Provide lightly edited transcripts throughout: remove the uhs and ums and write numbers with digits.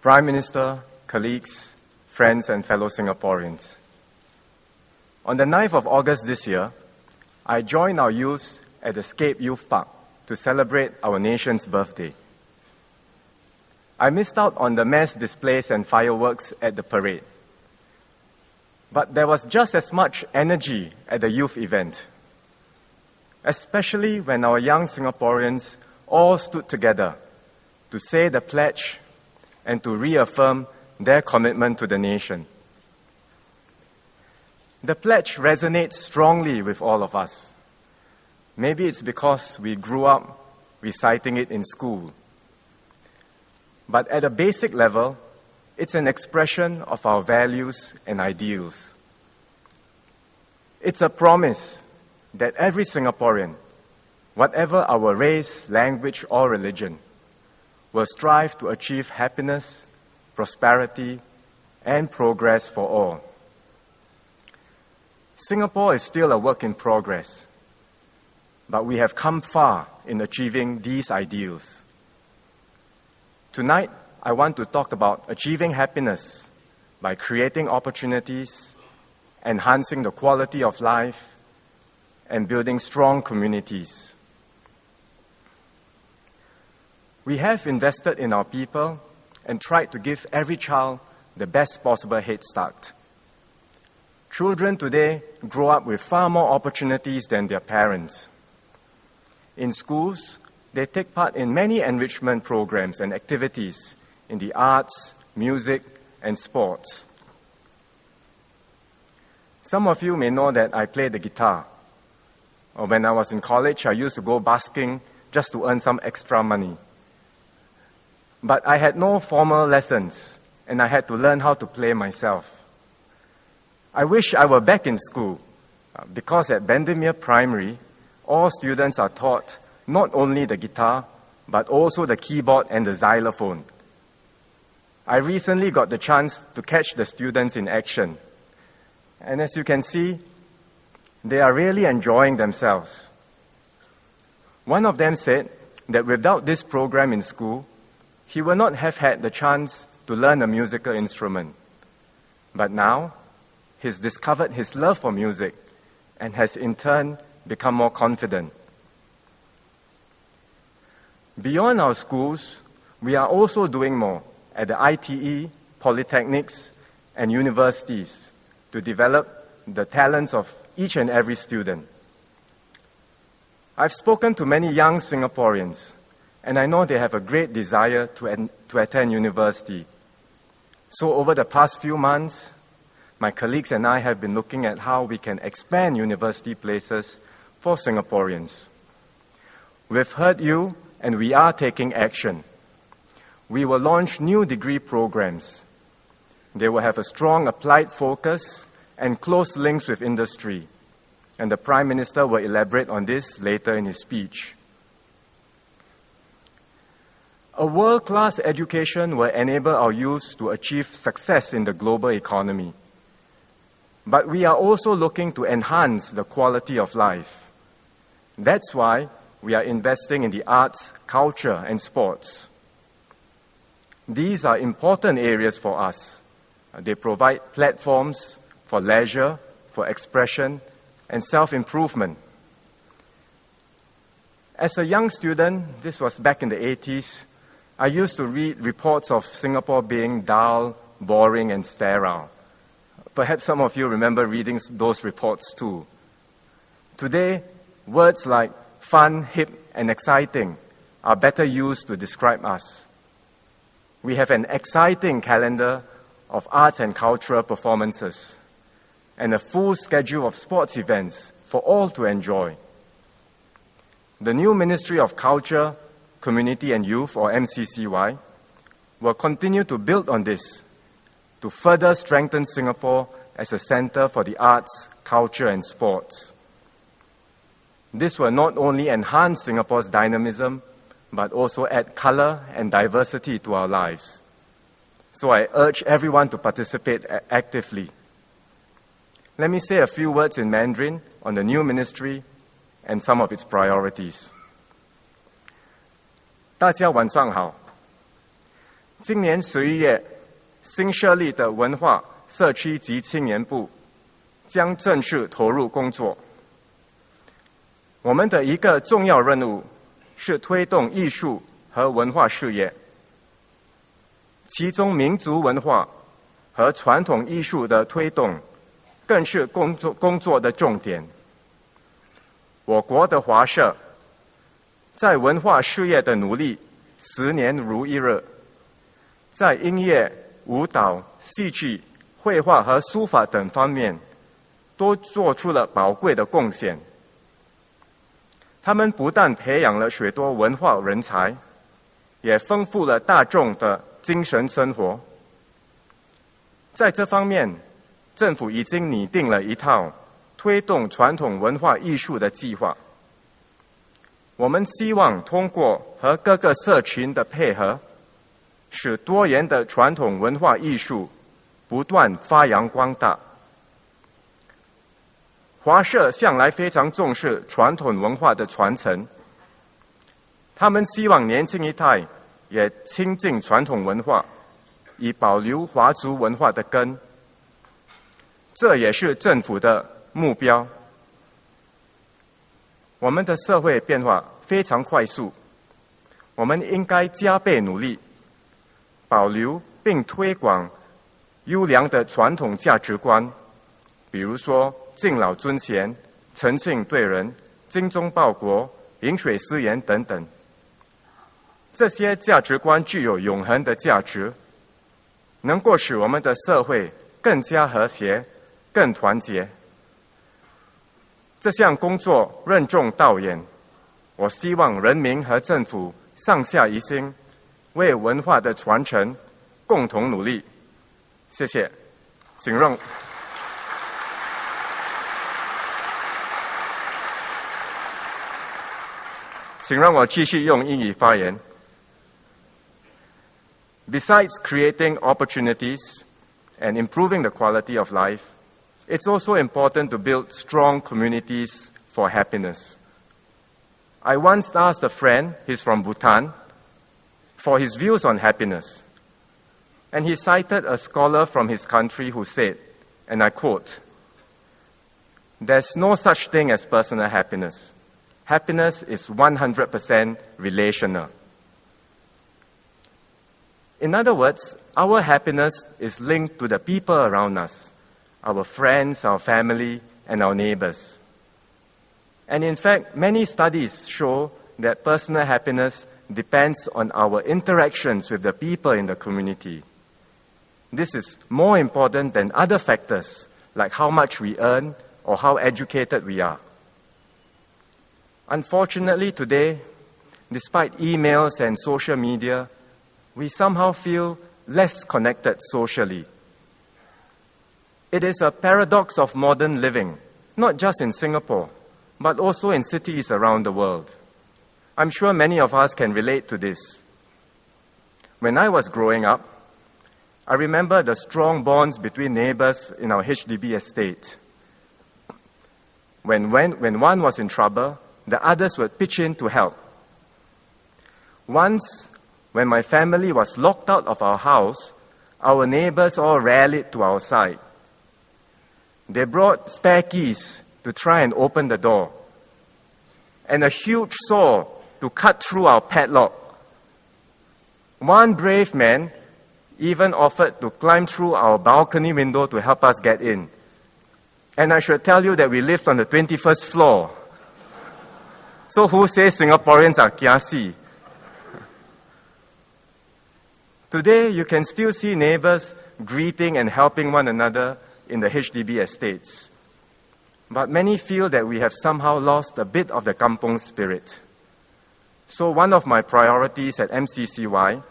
Prime Minister, colleagues, friends, and fellow Singaporeans. On the 9th of August this year, I joined our youth at the Scape Youth Park to celebrate our nation's birthday. I missed out on the mass displays and fireworks at the parade. But there was just as much energy at the youth event, especially when our young Singaporeans all stood together to say the pledge and to reaffirm their commitment to the nation. The pledge resonates strongly with all of us. Maybe it's because we grew up reciting it in school. But at a basic level, it's an expression of our values and ideals. It's a promise that every Singaporean, whatever our race, language, or religion, will strive to achieve happiness, prosperity, and progress for all. Singapore is still a work in progress, but we have come far in achieving these ideals. Tonight, I want to talk about achieving happiness by creating opportunities, enhancing the quality of life, and building strong communities. We have invested in our people and tried to give every child the best possible head start. Children today grow up with far more opportunities than their parents. In schools, they take part in many enrichment programs and activities in the arts, music, and sports. Some of you may know that I play the guitar. Or when I was in college, I used to go busking just to earn some extra money. But I had no formal lessons, and I had to learn how to play myself. I wish I were back in school, because at Bendemeer Primary, all students are taught not only the guitar, but also the keyboard and the xylophone. I recently got the chance to catch the students in action. And as you can see, they are really enjoying themselves. One of them said that without this program in school, he would not have had the chance to learn a musical instrument. But now, he's discovered his love for music and has in turn become more confident. Beyond our schools, we are also doing more at the ITE, polytechnics, and universities to develop the talents of each and every student. I've spoken to many young Singaporeans, and I know they have a great desire to attend university. So over the past few months, my colleagues and I have been looking at how we can expand university places for Singaporeans. We've heard you, and we are taking action. We will launch new degree programs. They will have a strong applied focus and close links with industry, and the Prime Minister will elaborate on this later in his speech. A world-class education will enable our youth to achieve success in the global economy. But we are also looking to enhance the quality of life. That's why we are investing in the arts, culture, and sports. These are important areas for us. They provide platforms for leisure, for expression, and self-improvement. As a young student, this was back in the 80s, I used to read reports of Singapore being dull, boring, and sterile. Perhaps some of you remember reading those reports too. Today, words like fun, hip, and exciting are better used to describe us. We have an exciting calendar of arts and cultural performances and a full schedule of sports events for all to enjoy. The new Ministry of Culture, Community and Youth, or MCCY, will continue to build on this to further strengthen Singapore as a center for the arts, culture, and sports. This will not only enhance Singapore's dynamism, but also add color and diversity to our lives. So I urge everyone to participate actively. Let me say a few words in Mandarin on the new ministry and some of its priorities. 大家晚上好。今年11月新设立的文化、社区及青年部将正式投入工作。我们的一个重要任务是推动艺术和文化事业，其中民族文化和传统艺术的推动更是工作的重点。我国的华社在文化事业的努力10年如一日，在音乐、舞蹈、戏剧、绘画和书法等方面都做出了宝贵的贡献。他们不但培养了许多文化人才，也丰富了大众的精神生活。在这方面，政府已经拟定了一套推动传统文化艺术的计划。我们希望通过和各个社群的配合，使多元的传统文化艺术不断发扬光大。华社向来非常重视传统文化的传承，他们希望年轻一代也亲近传统文化，以保留华族文化的根。这也是政府的目标。我们的社会变化非常快速，我们应该加倍努力，保留并推广优良的传统价值观，比如说敬老尊贤、诚信对人、精忠报国、饮水思源等等。这些价值观具有永恒的价值，能够使我们的社会更加和谐、更团结。这项工作任重道远，我希望人民和政府上下一心，为文化的传承共同努力。谢谢，请让我继续用英语发言。Besides creating opportunities and improving the quality of life, it's also important to build strong communities for happiness. I once asked a friend, he's from Bhutan, for his views on happiness. And he cited a scholar from his country who said, and I quote, "There's no such thing as personal happiness. Happiness is 100% relational." In other words, our happiness is linked to the people around us, our friends, our family, and our neighbors. And in fact, many studies show that personal happiness depends on our interactions with the people in the community. This is more important than other factors, like how much we earn or how educated we are. Unfortunately, today, despite emails and social media, we somehow feel less connected socially. It is a paradox of modern living, not just in Singapore, but also in cities around the world. I'm sure many of us can relate to this. When I was growing up, I remember the strong bonds between neighbors in our HDB estate. When one was in trouble, the others would pitch in to help. Once, when my family was locked out of our house, our neighbors all rallied to our side. They brought spare keys to try and open the door, and a huge saw to cut through our padlock. One brave man even offered to climb through our balcony window to help us get in. And I should tell you that we lived on the 21st floor. So who says Singaporeans are kiasi? Today, you can still see neighbors greeting and helping one another in the HDB estates. But many feel that we have somehow lost a bit of the kampong spirit. So one of my priorities at MCCY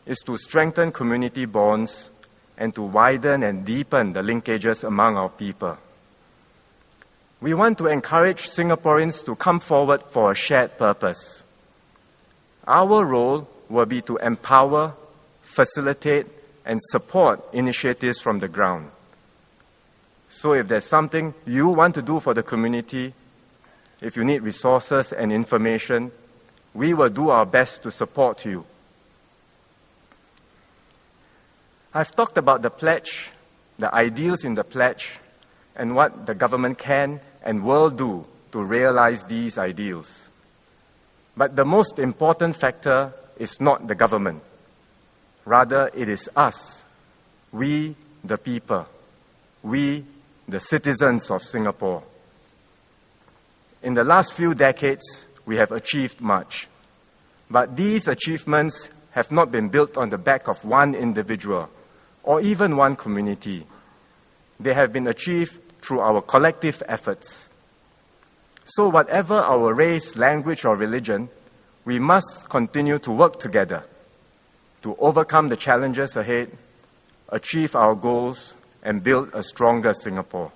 is to strengthen community bonds and to widen and deepen the linkages among our people. We want to encourage Singaporeans to come forward for a shared purpose. Our role will be to empower, facilitate, and support initiatives from the ground. So if there's something you want to do for the community, if you need resources and information, we will do our best to support you. I've talked about the pledge, the ideals in the pledge, and what the government can and will do to realize these ideals. But the most important factor is not the government. Rather, it is us, we the people, we the citizens of Singapore. In the last few decades, we have achieved much. But these achievements have not been built on the back of one individual or even one community. They have been achieved through our collective efforts. So whatever our race, language, or religion, we must continue to work together to overcome the challenges ahead, achieve our goals, and build a stronger Singapore.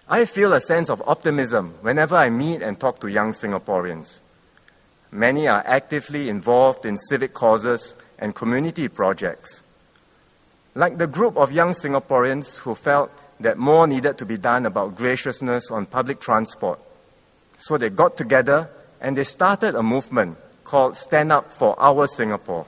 I feel a sense of optimism whenever I meet and talk to young Singaporeans. Many are actively involved in civic causes and community projects. Like the group of young Singaporeans who felt that more needed to be done about graciousness on public transport. So they got together and they started a movement called Stand Up for Our Singapore.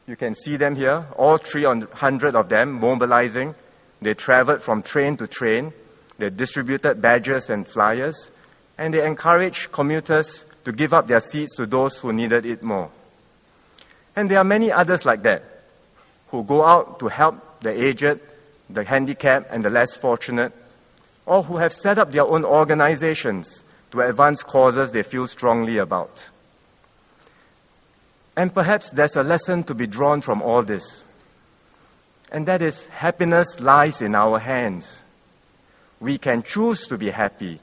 You can see them here, all 300 of them mobilizing. They traveled from train to train. They distributed badges and flyers, and they encouraged commuters to give up their seats to those who needed it more. And there are many others like that, who go out to help the aged, the handicapped, and the less fortunate, or who have set up their own organizations to advance causes they feel strongly about. And perhaps there's a lesson to be drawn from all this. And that is, happiness lies in our hands. We can choose to be happy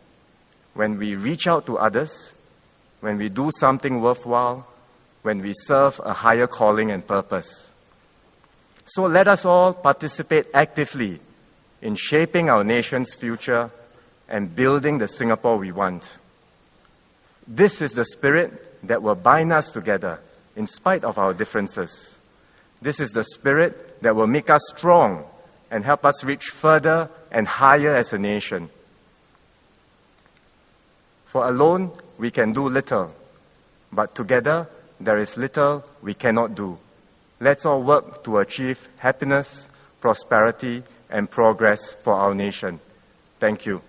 when we reach out to others, when we do something worthwhile, when we serve a higher calling and purpose. So let us all participate actively in shaping our nation's future and building the Singapore we want. This is the spirit that will bind us together in spite of our differences. This is the spirit that will make us strong and help us reach further and higher as a nation. For alone, we can do little, but together, there is little we cannot do. Let's all work to achieve happiness, prosperity, and progress for our nation. Thank you.